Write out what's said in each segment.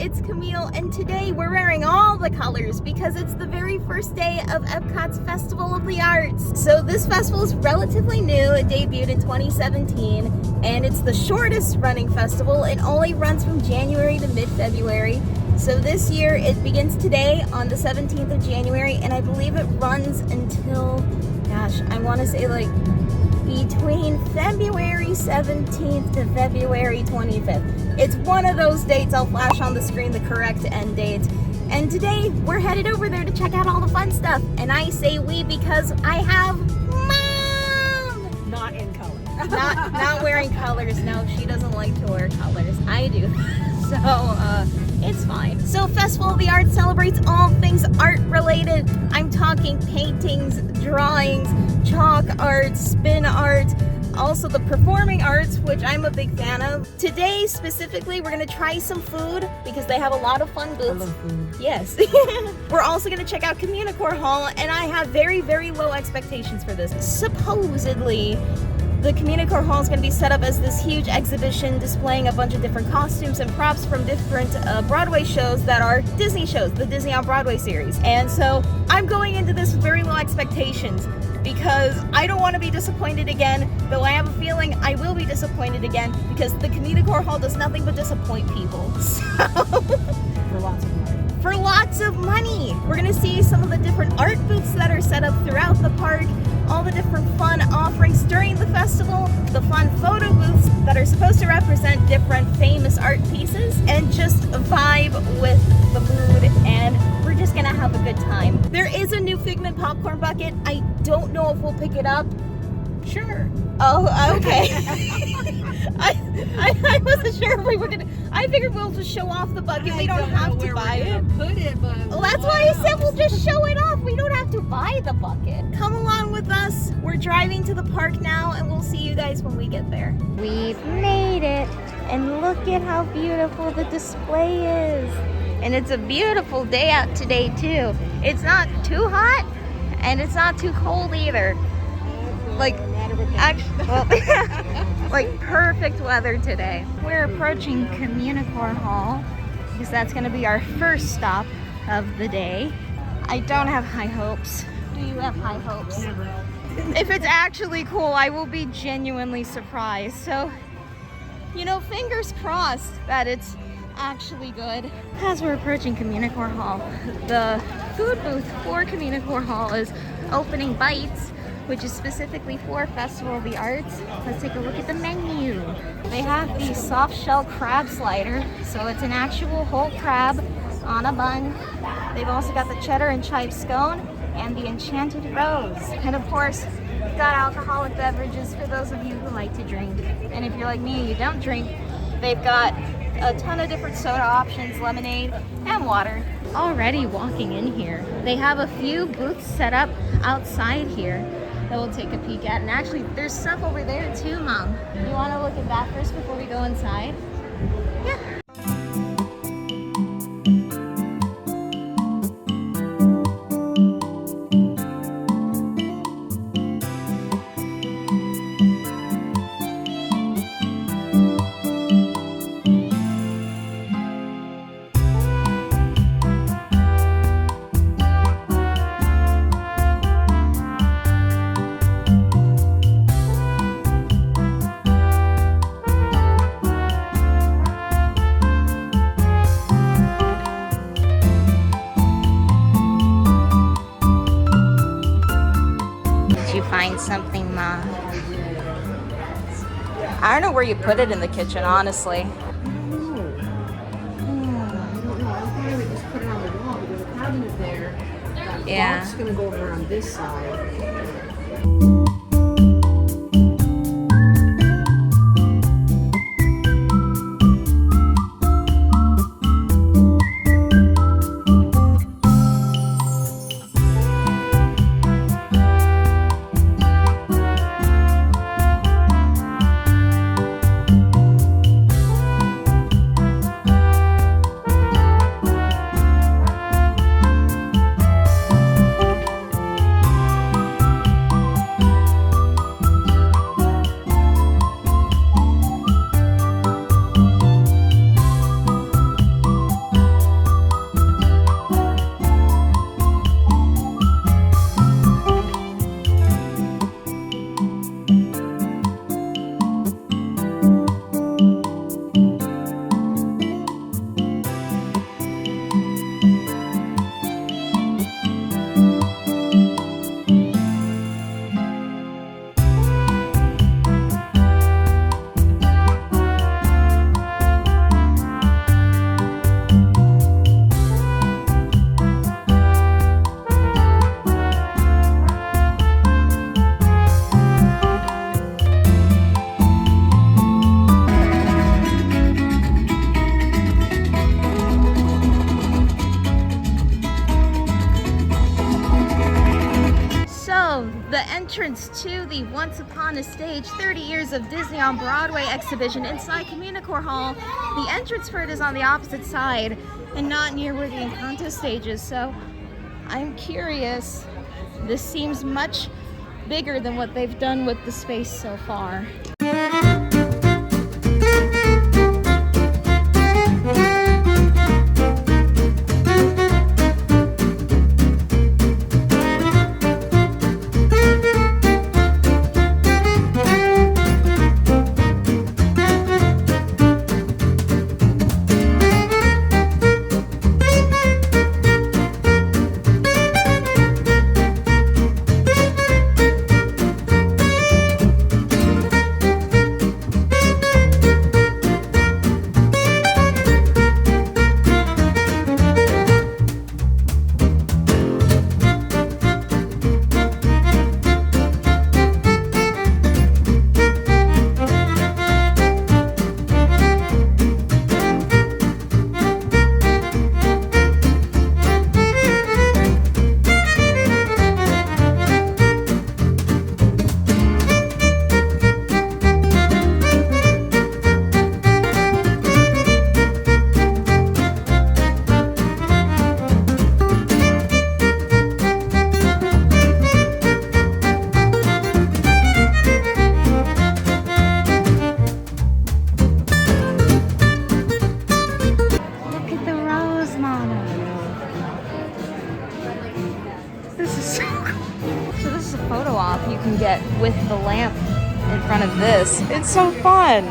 it's Camille, and today we're wearing all the colors because it's the very first day of Epcot's Festival of the Arts. So this festival is relatively new. It debuted in 2017, and it's the shortest running festival. It only runs from January to mid-February. So this year it begins today on the 17th of January, and I believe it runs until, gosh, I want to say like between February 17th to February 25th. It's one of those dates. I'll flash on the screen the correct end date. And today we're headed over there to check out all the fun stuff. And I say we because I have Mom! Not in color. Not wearing colors. No, she doesn't like to wear colors. I do. So, it's fine. So Festival of the Arts celebrates all things art related. I'm talking paintings, drawings, chalk art, spin art, also the performing arts, which I'm a big fan of. Today specifically, we're gonna try some food because they have a lot of fun booths. I love food. Yes. We're also gonna check out Communicore Hall, and I have very, very low expectations for this. Supposedly, the Communicore Hall is going to be set up as this huge exhibition displaying a bunch of different costumes and props from different Broadway shows that are Disney shows, the Disney on Broadway series. And so I'm going into this with very low expectations because I don't want to be disappointed again, though I have a feeling I will be disappointed again because the Communicore Hall does nothing but disappoint people. So For lots of money. For lots of money. We're gonna see some of the different art booths that are set up throughout the park, all the different fun offerings during the festival, the fun photo booths that are supposed to represent different famous art pieces, and just vibe with the mood, and we're just gonna have a good time. There is a new Figment popcorn bucket. I don't know if we'll pick it up. Sure. Oh, okay. I wasn't sure if we were gonna. I figured we'll just show off the bucket. We don't have to buy it. Put it, but Well, that's why I said we'll just show it off. We don't have to buy the bucket. Come along with us. We're driving to the park now, and we'll see you guys when we get there. We've made it, and look at how beautiful the display is. And it's a beautiful day out today too. It's not too hot, and it's not too cold either. Like, actually, well, like perfect weather today. We're approaching Communicore Hall because that's going to be our first stop of the day. I don't have high hopes. Do you have high hopes? Never. If it's actually cool, I will be genuinely surprised. So, you know, fingers crossed that it's actually good. As we're approaching Communicore Hall, the food booth for Communicore Hall is Opening Bites, which is specifically for Festival of the Arts. Let's take a look at the menu. They have the soft shell crab slider, so it's an actual whole crab on a bun. They've also got the cheddar and chive scone and the enchanted rose. And of course, we've got alcoholic beverages for those of you who like to drink. And if you're like me and you don't drink, they've got a ton of different soda options, lemonade and water. Already walking in here, they have a few booths set up outside here that we'll take a peek at. And actually, there's stuff over there too, Mom. You want to look at that first before we go inside? Yeah. Find something, Ma. I don't know where you put it in the kitchen, honestly. I don't know. I think we just put it on the wall because the cabinet there. That box is gonna go over on this side. entrance to the Once Upon a Stage 30 Years of Disney on Broadway exhibition inside Communicore Hall. The entrance for it is on the opposite side and not near where the Encanto stage is, so I'm curious. This seems much bigger than what they've done with the space so far. You can get with the lamp in front of this. It's so fun.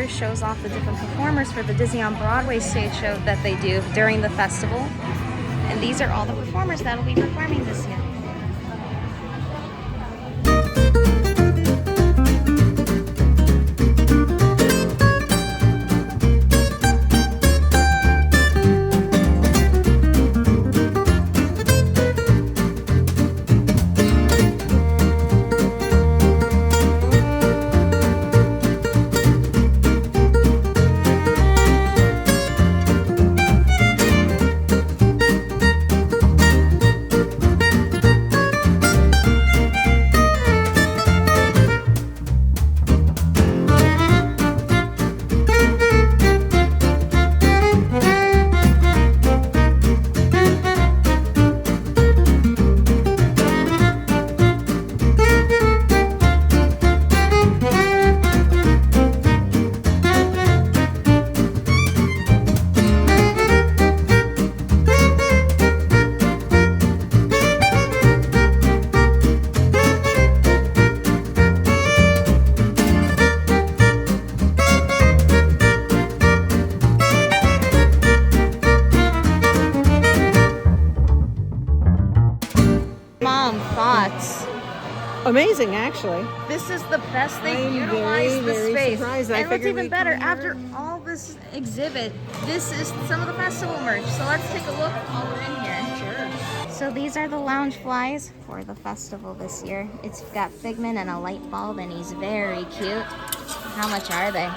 Shows off the different performers for the Disney on Broadway stage show that they do during the festival. And these are all the performers that will be performing this year. Amazing, actually. This is the best they've utilized the space. Surprised. And what's even better, after all this exhibit, this is some of the festival merch. So let's take a look while we're in here. Sure. So these are the lounge flies for the festival this year. It's got Figment and a light bulb, and he's very cute. How much are they?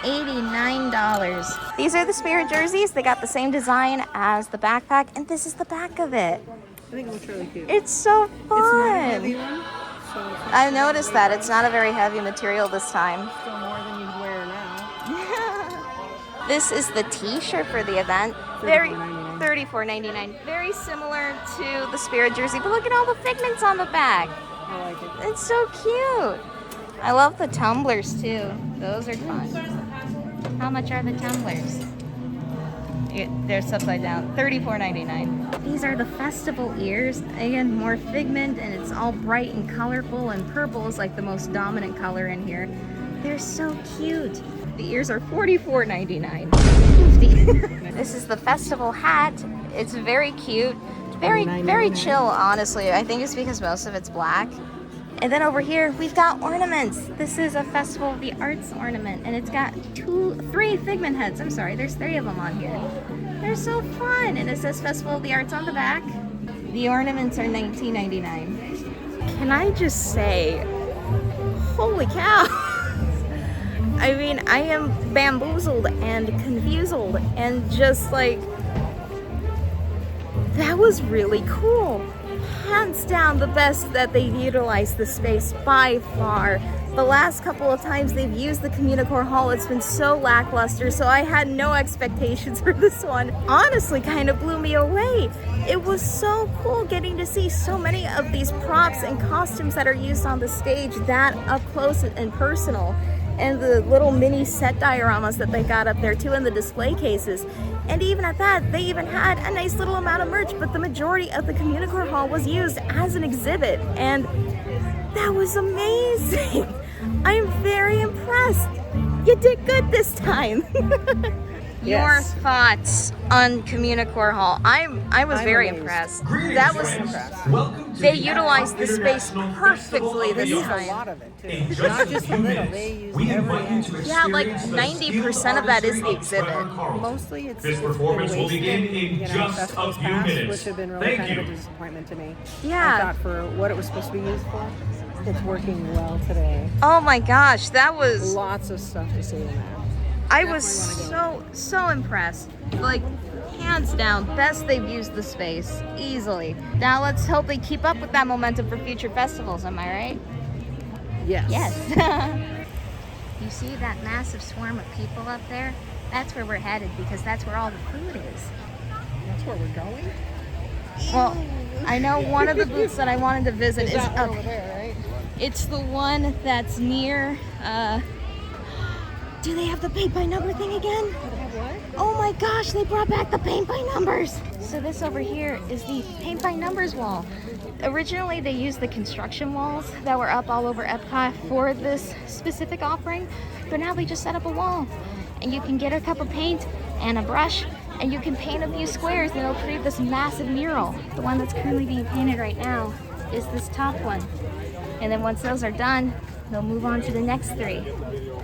$89. These are the Spirit jerseys. They got the same design as the backpack, and this is the back of it. I think it looks really cute. It's so fun. It's not a heavy one, so it's I noticed that. It's not a very heavy material this time. still more than you'd wear now. This is the t-shirt for the event. Very $34.99. $34.99. Very similar to the Spirit jersey, but look at all the figments on the back. I like it. It's so cute. I love the tumblers too. Those are fun. How much are the tumblers? They're upside down. $34.99. These are the festival ears. Again, more Figment, and it's all bright and colorful, and purple is like the most dominant color in here. They're so cute. The ears are $44.99. $50. This is the festival hat. It's very cute. Very chill, honestly. I think it's because most of it's black. And then over here, we've got ornaments. This is a Festival of the Arts ornament, and it's got three Figment heads. I'm sorry, there's 3 of them on here. They're so fun, and it says Festival of the Arts on the back. The ornaments are $19.99. Can I just say, holy cow. I mean, I am bamboozled and confused and just like, that was really cool. Hands down the best that they utilized the space by far. The last couple of times they've used the Communicore Hall, it's been so lackluster, so I had no expectations for this one. Honestly, kind of blew me away. It was so cool getting to see so many of these props and costumes that are used on the stage that up close and personal. And the little mini set dioramas that they got up there too in the display cases. And even at that, they even had a nice little amount of merch, but the majority of the Communicore Hall was used as an exhibit. And that was amazing. I am very impressed. You did good this time. Your thoughts on Communicore Hall? I was very impressed. That was they utilized the space perfectly this A time. lot of it too. Not just a little. They use every inch. Yeah, like 90% of that is the exhibit. Mostly it's This been performance will wasted, begin in just a festivals few past, minutes. which have been really Thank kind of you. a disappointment to me. Yeah. I thought for what it was supposed to be used for, it's working well today. Oh my gosh, that was Lots of stuff to see in that. I was so impressed. Like, hands down, best they've used the space easily. Now let's hope they keep up with that momentum for future festivals, am I right? Yes. Yes. You see that massive swarm of people up there? That's where we're headed, because that's where all the food is. That's where we're going? Well, I know one of the booths that I wanted to visit is up. over there, right? It's the one that's near, do they have the paint by number thing again? What? Oh my gosh, they brought back the paint by numbers. So this over here is the paint by numbers wall. Originally they used the construction walls that were up all over Epcot for this specific offering, but now they just set up a wall. And you can get a cup of paint and a brush, and you can paint a few squares, and it'll create this massive mural. The one that's currently being painted right now is this top one. And then once those are done, they'll move on to the next 3.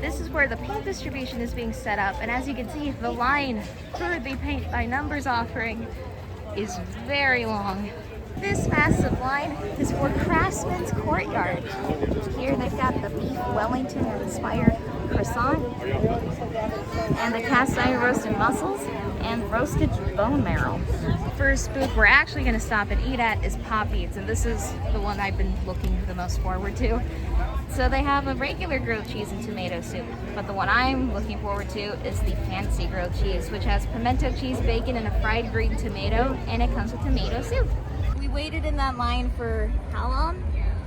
This is where the paint distribution is being set up, and as you can see, the line for the paint by numbers offering is very long. This massive line is for Craftman's Courtyard. Here they've got the beef Wellington inspired croissant, and the cast iron roasted mussels, and roasted bone marrow. First booth we're actually going to stop and eat at is Pop Eats, and this is the one I've been looking the most forward to. So they have a regular grilled cheese and tomato soup, but the one I'm looking forward to is the fancy grilled cheese, which has pimento cheese, bacon, and a fried green tomato, and it comes with tomato soup. We waited in that line for how long?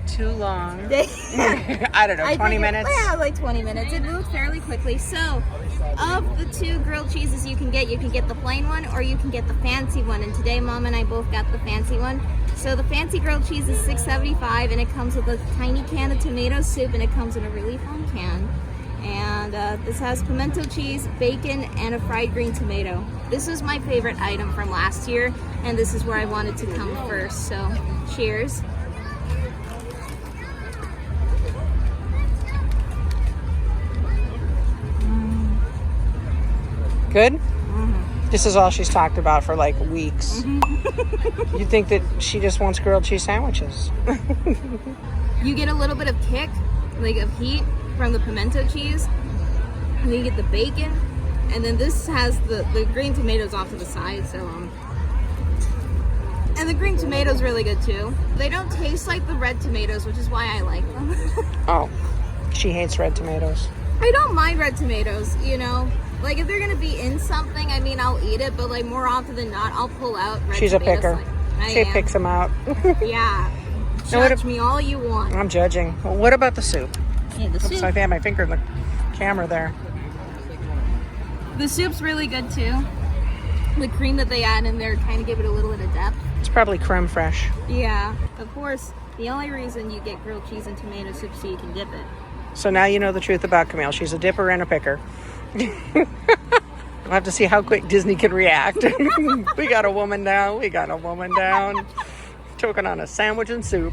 Too long. I don't know, 20 minutes? Yeah, like 20 minutes. It moved fairly quickly. So, of the 2 grilled cheeses you can get the plain one or you can get the fancy one. And today, Mom and I both got the fancy one. So the fancy grilled cheese is $6.75, and it comes with a tiny can of tomato soup, and it comes in a really fun can. And this has pimento cheese, bacon, and a fried green tomato. This is my favorite item from last year, and this is where I wanted to come first. So, cheers. Good? This is all she's talked about for like weeks. You'd think that she just wants grilled cheese sandwiches. You get a little bit of kick, like of heat from the pimento cheese, And then you get the bacon, and then this has the green tomatoes off to the side, so and the green tomatoes really good too. They don't taste like the red tomatoes, which is why I like them. Oh, she hates red tomatoes. I don't mind red tomatoes, you know. Like if they're gonna be in something, I mean, I'll eat it, but like more often than not, I'll pull out red She's a tomatoes. picker. Like, She picks them out. Yeah. Judge me all you want. I'm judging. Well, what about the soup? Yeah, the soup. Oops, I had my finger in the camera there. The soup's really good too. The cream that they add in there kind of give it a little bit of depth. It's probably creme fraiche. Yeah, of course. The only reason you get grilled cheese and tomato soup so you can dip it. So now you know the truth about Camille. She's a dipper and a picker. We'll have to see how quick Disney can react. We got a woman down. We got a woman down. Choking on a sandwich and soup.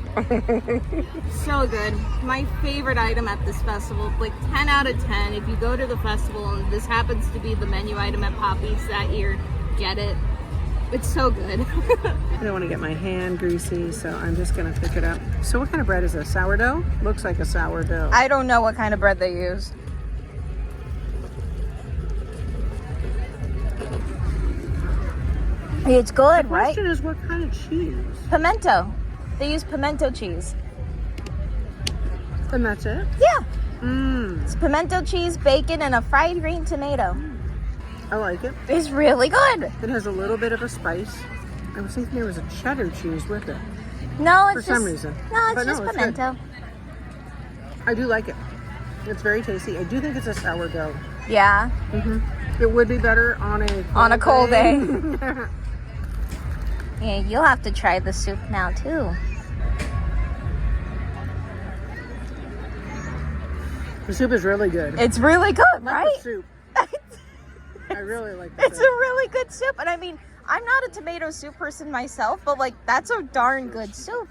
So good. My favorite item at this festival, like 10 out of 10. If you go to the festival and this happens to be the menu item at Poppy's that year, get it. It's so good. I don't want to get my hand greasy, so I'm just going to pick it up. So what kind of bread is this? Sourdough? Looks like a sourdough. I don't know what kind of bread they use. It's good, The right? question is what kind of cheese? Pimento. They use pimento cheese. And that's it? Yeah. Mmm. It's pimento cheese, bacon, and a fried green tomato. I like it. It's really good. It has a little bit of a spice. I was thinking there was a cheddar cheese with it. No, it's For just, some reason. No, it's But no, just it's pimento. I do like it. It's very tasty. I do think it's a sourdough. Yeah. It would be better on a cold day. Yeah, you'll have to try the soup now too. The soup is really good. It's really good, I like right? the soup. I really like the It's a soup. really good soup, and I mean, I'm not a tomato soup person myself, but like that's a darn good soup.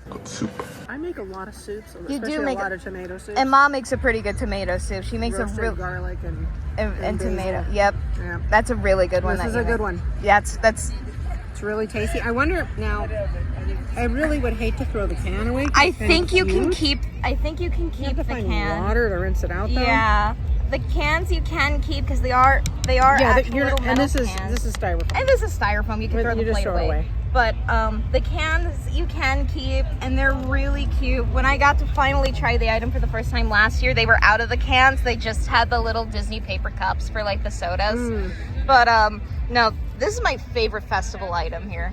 I make a lot of soups, You especially do make a lot of tomato soups. And Mom makes a pretty good tomato soup. She makes Roasted a real garlic and and basil. tomato. Yep, Yeah. that's a really good one. This is that a you good make. one. Yeah, that's. It's really tasty. I wonder now. I really would hate to throw the can away. I think you can keep. I think you can You keep have to the find can. water to rinse it out, though. Yeah, the cans you can keep because they are actual little and metal this is cans. styrofoam. And this is styrofoam. You can But throw you the just plate throw it away. But the cans you can keep, and they're really cute. When I got to finally try the item for the first time last year, they were out of the cans. They just had the little Disney paper cups for like the sodas. But no, this is my favorite festival item here.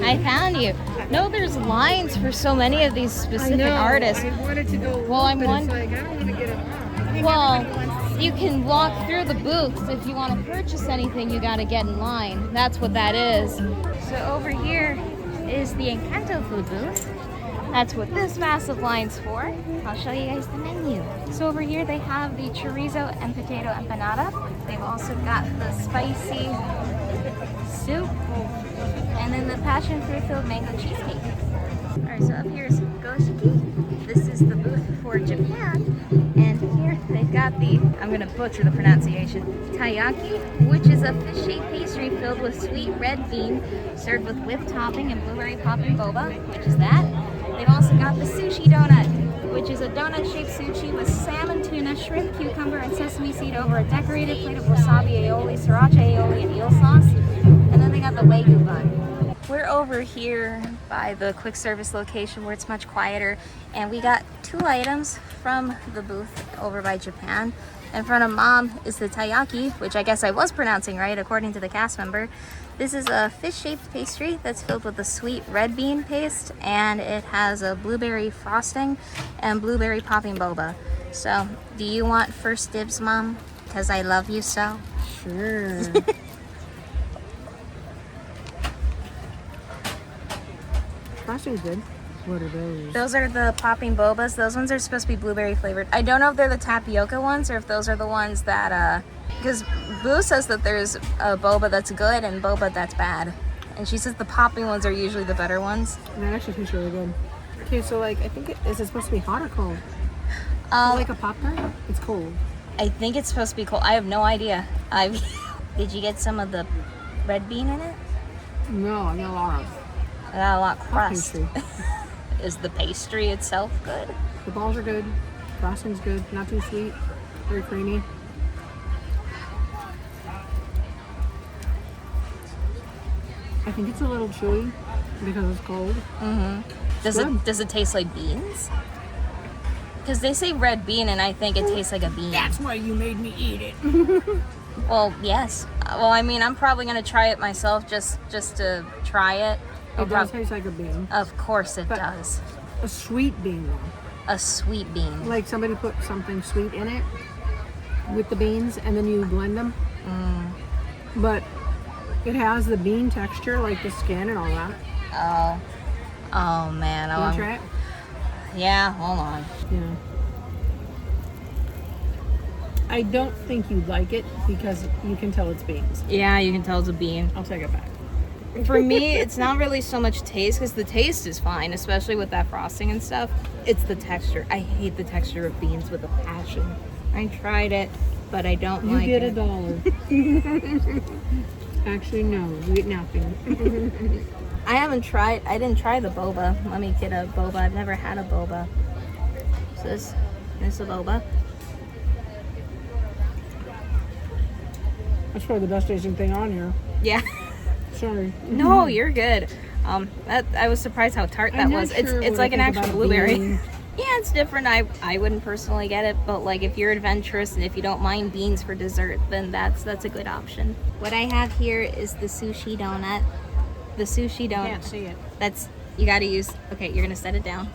me. I found you. No, there's lines for so many of these specific artists. I wanted to go. Well, I'm but one. it's like, I don't want to get it off. Well, you can walk through the booths. If you want to purchase anything, you got to get in line. That's what that is. So over here is the Encanto food booth. That's what this massive line's for. I'll show you guys the menu. So over here they have the chorizo and potato empanada. They've also got the spicy soup and then the passion fruit filled mango cheesecake. Alright, so up here is Goshiki. This is the booth for Japan. And here they've got the, I'm going to butcher the pronunciation, taiyaki, which is a fish-shaped pastry filled with sweet red bean, served with whipped topping and blueberry popping boba, which is that. They've also got the sushi donut, which is a donut-shaped sushi with salmon, tuna, shrimp, cucumber, and sesame seed over a decorated plate of wasabi aioli, sriracha aioli, and eel sauce. And then they got the wagyu bun. We're over here by the quick service location where it's much quieter, and we got 2 items from the booth over by Japan. In front of Mom is the taiyaki, which I guess I was pronouncing right according to the cast member. This is a fish-shaped pastry that's filled with a sweet red bean paste, and it has a blueberry frosting and blueberry popping boba. So, do you want first dibs, Mom? Because I love you so. Sure. Frosting's good. What are those? Those are the popping bobas. Those ones are supposed to be blueberry flavored. I don't know if they're the tapioca ones or if those are the ones that, because Boo says that there's a boba that's good and boba that's bad. And she says the popping ones are usually the better ones. That actually tastes really good. Okay, so like, I think is it supposed to be hot or cold? Like a Pop-Tart? It's cold. I think it's supposed to be cold. I have no idea. Did you get some of the red bean in it? No, I got a lot of. I got a lot of crust. Pastry. Is the pastry itself good? The balls are good. Frosting's good. Not too sweet. Very creamy. I think it's a little chewy because it's cold. Does it taste like beans? Because they say red bean and I think it tastes like a bean. That's why you made me eat it. Well, yes. Well, I mean, I'm probably going to try it myself just to try it. It does taste like a bean. Of course it But does. A sweet bean though. A sweet bean. Like somebody put something sweet in it with the beans and then you blend them. But it has the bean texture, like the skin and all that. Oh man. You want to try it? Yeah, hold on. Yeah. I don't think you'd like it because you can tell it's beans. Yeah, you can tell it's a bean. I'll take it back. For me, it's not really so much taste because the taste is fine, especially with that frosting and stuff. It's the texture. I hate the texture of beans with a passion. I tried it, but I don't like it. You get $1. Actually, no. You get nothing. I didn't try the boba. Let me get a boba. I've never had a boba. So this is a boba. That's probably the best tasting thing on here. Yeah. Sorry. No, you're good. I was surprised how tart that was. It's like an actual blueberry. Yeah, it's different. I wouldn't personally get it, but like if you're adventurous and if you don't mind beans for dessert, then that's a good option. What I have here is the sushi donut. The sushi donut. I can't see it. You gotta use, okay, you're gonna set it down.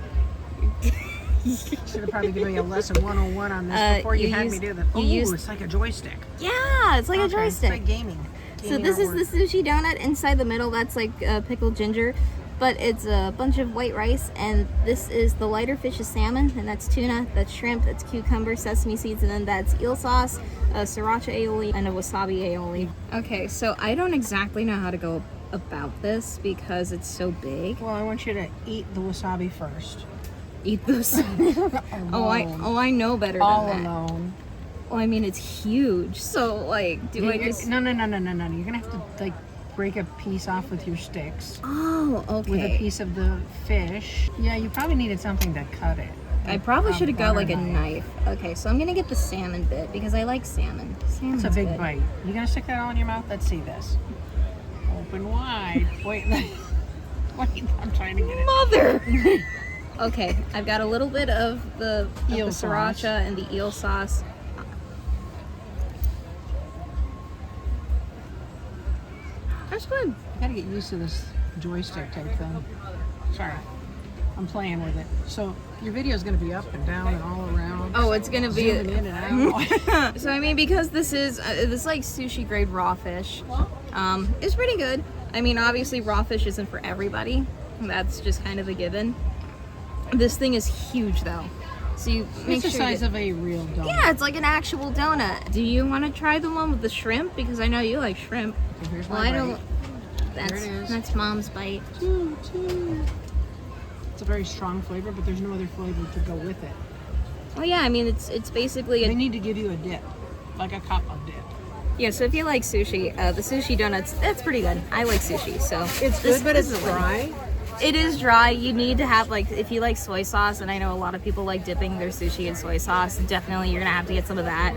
Should have probably given me a lesson 101 on this before you had me do that. Oh, it's like a joystick. Yeah, it's like a joystick. It's like gaming. So this is the sushi donut. Inside the middle, that's like pickled ginger, but it's a bunch of white rice, and this is the lighter fish is salmon, and that's tuna, that's shrimp, that's cucumber, sesame seeds, and then that's eel sauce, a sriracha aioli, and a wasabi aioli. Okay, so I don't exactly know how to go about this because it's so big. Well, I want you to eat the wasabi first. Eat those. I know better all than that. alone. Well, I mean, it's huge. So, like, I just... No. You're gonna have to, like, break a piece off with your sticks. Oh, okay. With a piece of the fish. Yeah, you probably needed something to cut it. I probably should have got, like, a knife. Okay, so I'm gonna get the salmon bit because I like salmon. Salmon's It's a big good. bite. You gonna stick that all in your mouth? Let's see this. Open wide. Wait, wait, I'm trying to get it. Mother! Okay, I've got a little bit of the Eel sriracha sauce. and the eel sauce. That's good. I gotta get used to this joystick type thing. Sorry. I'm playing with it. So your video is going to be up and down and all around. Oh, it's gonna be zooming in and out. So I mean, because this is this like sushi grade raw fish, it's pretty good. I mean, obviously raw fish isn't for everybody. That's just kind of a given. This thing is huge though, so you make It's the sure size of a real donut. yeah, it's like an actual donut. Do you want to try the one with the shrimp? Because I know you like shrimp. So here's Well, my I don't. bite. That's There it is. that's mom's bite. Choo, choo. It's a very strong flavor, but there's no other flavor to go with it. Well, yeah, I mean it's basically They a need to give you a dip, like a cup of dip. yeah. So if you like sushi, the sushi donuts, that's pretty good. I like sushi, so It's this- good, but this it's is a win. dry. It is dry. You need to have like if you like soy sauce, and I know a lot of people like dipping their sushi in soy sauce. Definitely, you're gonna have to get some of that.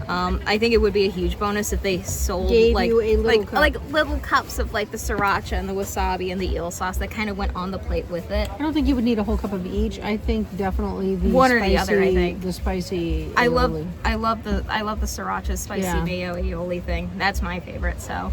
I think it would be a huge bonus if they sold Gave like you a little cup. like little cups of like the sriracha and the wasabi and the eel sauce that kind of went on the plate with it. I don't think you would need a whole cup of each. I think definitely the One or spicy, the other, I think. the spicy. I love aioli. I love the sriracha spicy Yeah. mayo aioli thing. That's my favorite. So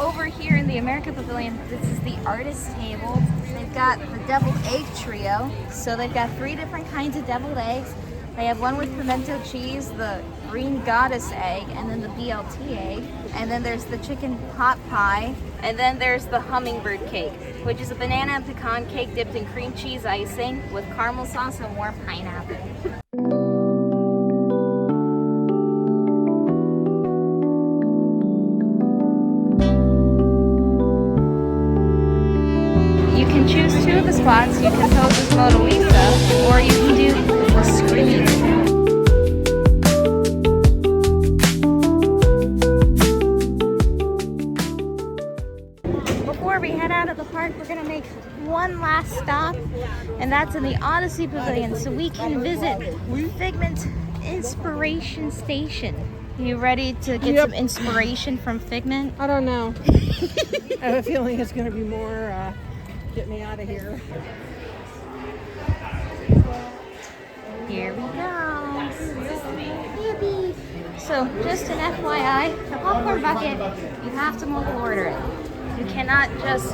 over here in the America Pavilion, this is the artist table. They've got the deviled egg trio. So they've got 3 different kinds of deviled eggs. They have one with pimento cheese, the green goddess egg, and then the BLT egg. And then there's the chicken pot pie. And then there's the hummingbird cake, which is a banana and pecan cake dipped in cream cheese icing with caramel sauce and warm pineapple. You can choose 2 of the spots. You can pose as Mona Lisa, or you can do the scream. Before we head out of the park, we're gonna make one last stop, and that's in the Odyssey Pavilion, so we can visit Figment's Inspiration Station. You ready to get some inspiration from Figment? I don't know. I have a feeling it's going to be more get me out of here. Here we go. Yippee. So, just an FYI, the popcorn bucket, you have to mobile order it. You cannot just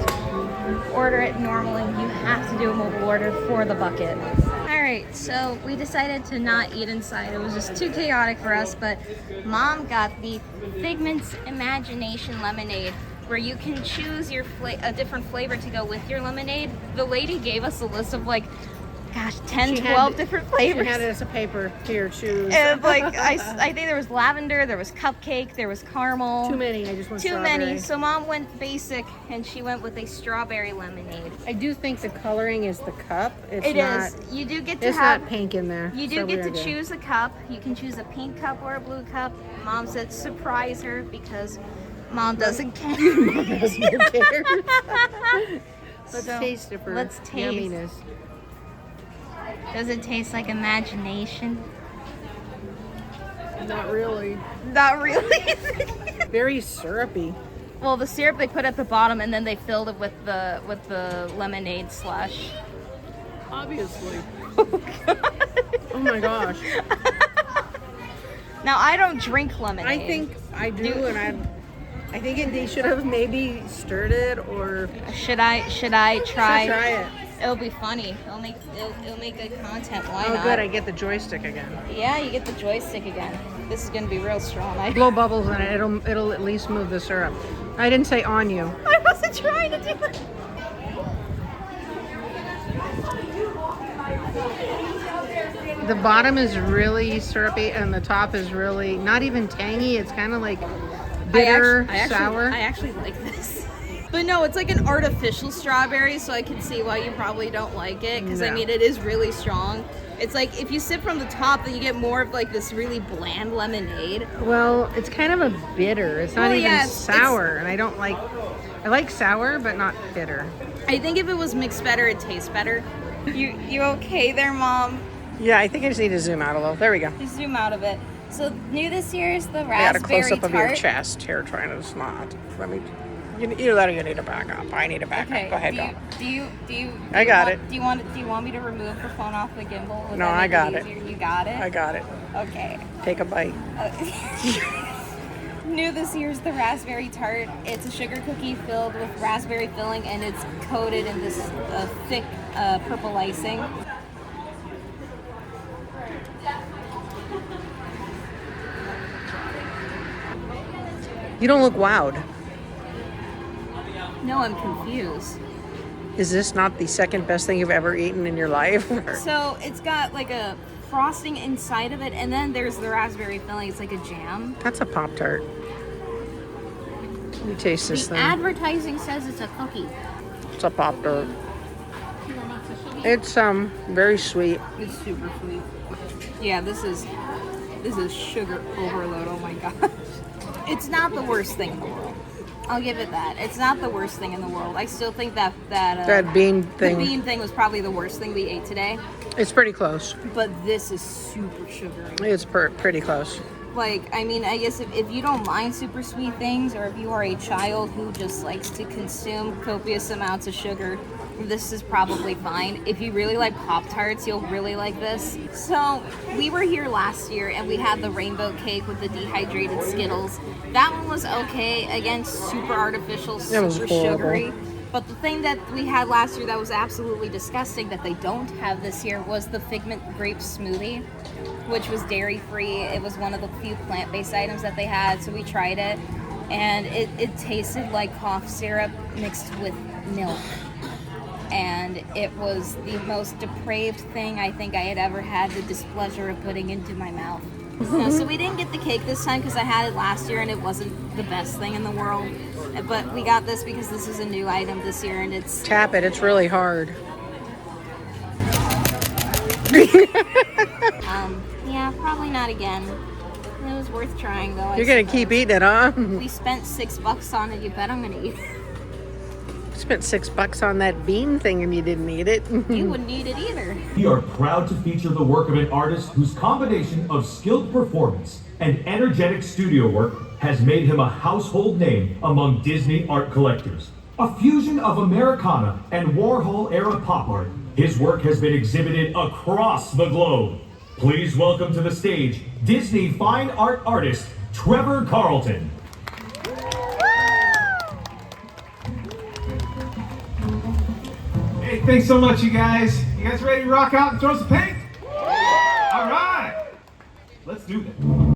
order it normally. You have to do a mobile order for the bucket. Alright, so we decided to not eat inside. It was just too chaotic for us, but Mom got the Figment's Imagination Lemonade, where you can choose your a different flavor to go with your lemonade. The lady gave us a list of like, gosh, 10, 12 different flavors. She had it as a paper. Here, choose. And like, I think there was lavender, there was cupcake, there was caramel. Too many. I just want Too strawberry. many. So Mom went basic, and she went with a strawberry lemonade. I do think the coloring is the cup. It's It not, is. You do get to It's have. not pink in there. You do so get to we're good. choose a cup. You can choose a pink cup or a blue cup. Mom said surprise her because Mom doesn't care. Mom doesn't care. Let's So, taste it for let's taste. yumminess. Does it taste like imagination? Not really. Not really. Very syrupy. Well, the syrup they put at the bottom, and then they filled it with the lemonade slush. Obviously. Oh my gosh. Now I don't drink lemonade. I think I do, and I think they should have maybe stirred it or Should I try? should try it. It'll be funny. It'll make good content. Why Oh, not? good! I get the joystick again. Yeah, you get the joystick again. This is gonna be real strong. Blow bubbles in it. It'll at least move the syrup. I didn't say on you. I wasn't trying to do it. The bottom is really syrupy, and the top is really not even tangy. It's kind of like bitter, sour. I actually like this. But no, it's like an artificial strawberry, so I can see why you probably don't like it. Because I No. mean, it is really strong. It's like if you sip from the top, then you get more of like this really bland lemonade. Well, it's kind of a bitter. It's not Well, even yeah, sour, and I don't like. I like sour, but not bitter. I think if it was mixed better, it tastes better. You okay there, Mom? Yeah, I think I just need to zoom out a little. There we go. Just zoom out of it. So new this year is the I got a raspberry close up of your tart. chest here, trying to snot. Let me. Either that or you need to back up. I need to back Okay. up. Go ahead, go. Do you I got want, it. Do you want me to remove the phone off the gimbal? Would No, that I make got it. easier? You got it. I got it. Okay. Take a bite. New this year is the raspberry tart. It's a sugar cookie filled with raspberry filling, and it's coated in this thick purple icing. You don't look wowed. No, I'm confused. Is this not the second best thing you've ever eaten in your life? So it's got like a frosting inside of it, and then there's the raspberry filling. It's like a jam. That's a Pop-Tart. Let me taste this The thing. advertising says it's a cookie. It's a Pop-Tart. It's very sweet. It's super sweet. Yeah, this is sugar overload. Oh my gosh. It's not the worst thing in the world. I'll give it that. It's not the worst thing in the world. I still think that bean thing. The bean thing was probably the worst thing we ate today. It's pretty close. But this is super sugary. It's pretty close. Like, I mean, I guess if you don't mind super sweet things, or if you are a child who just likes to consume copious amounts of sugar, this is probably fine. If you really like Pop-Tarts, you'll really like this. So, we were here last year and we had the rainbow cake with the dehydrated Skittles. That one was okay. Again, super artificial, super sugary. But the thing that we had last year that was absolutely disgusting that they don't have this year was the Figment grape smoothie, which was dairy-free. It was one of the few plant-based items that they had, so we tried it. And it tasted like cough syrup mixed with milk. And it was the most depraved thing I think I had ever had the displeasure of putting into my mouth. So we didn't get the cake this time because I had it last year and it wasn't the best thing in the world. But we got this because this is a new item this year and it's... Tap it, it's really hard. Yeah, probably not again. It was worth trying though. You're gonna keep eating it, huh? We spent $6 on it, you bet I'm gonna eat it. Spent $6 on that bean thing and you didn't eat it. You wouldn't eat it either. We are proud to feature the work of an artist whose combination of skilled performance and energetic studio work has made him a household name among Disney art collectors. A fusion of Americana and Warhol-era pop art, his work has been exhibited across the globe. Please welcome to the stage Disney fine art artist Trevor Carlton. Hey, thanks so much, you guys. You guys ready to rock out and throw some paint? All right. Let's do this.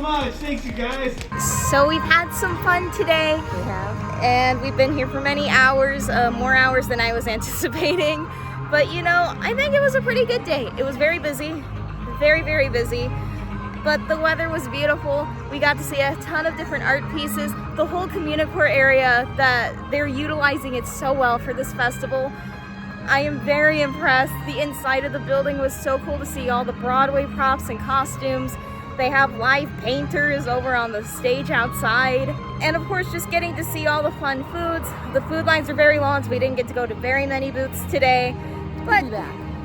much. Thanks, you guys. So we've had some fun today. We have. And we've been here for many hours, more hours than I was anticipating. But you know, I think it was a pretty good day. It was very busy, very, very busy. But the weather was beautiful. We got to see a ton of different art pieces. The whole Communicore area, that they're utilizing it so well for this festival. I am very impressed. The inside of the building was so cool to see all the Broadway props and costumes. They have live painters over on the stage outside. And of course, just getting to see all the fun foods. The food lines are very long, so we didn't get to go to very many booths today. But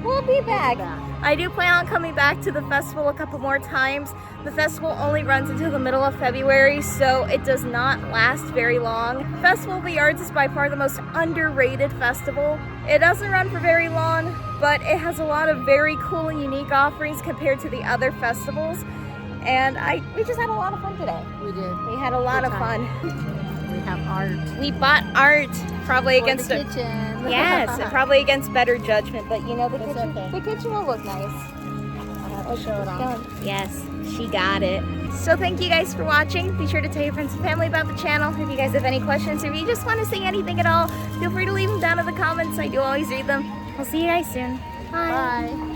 we'll be back. I do plan on coming back to the festival a couple more times. The festival only runs until the middle of February, so it does not last very long. Festival of the Arts is by far the most underrated festival. It doesn't run for very long, but it has a lot of very cool and unique offerings compared to the other festivals. And we just had a lot of fun today. We did. We had a lot of fun. We have art. We bought art, probably For against the kitchen. yes, and probably against better judgment. But you know, the It's kitchen, okay. the kitchen will look nice. I have to show it off. Yes, she got it. So thank you guys for watching. Be sure to tell your friends and family about the channel. If you guys have any questions, or if you just want to say anything at all, feel free to leave them down in the comments. I do always read them. We'll see you guys soon. Bye. Bye.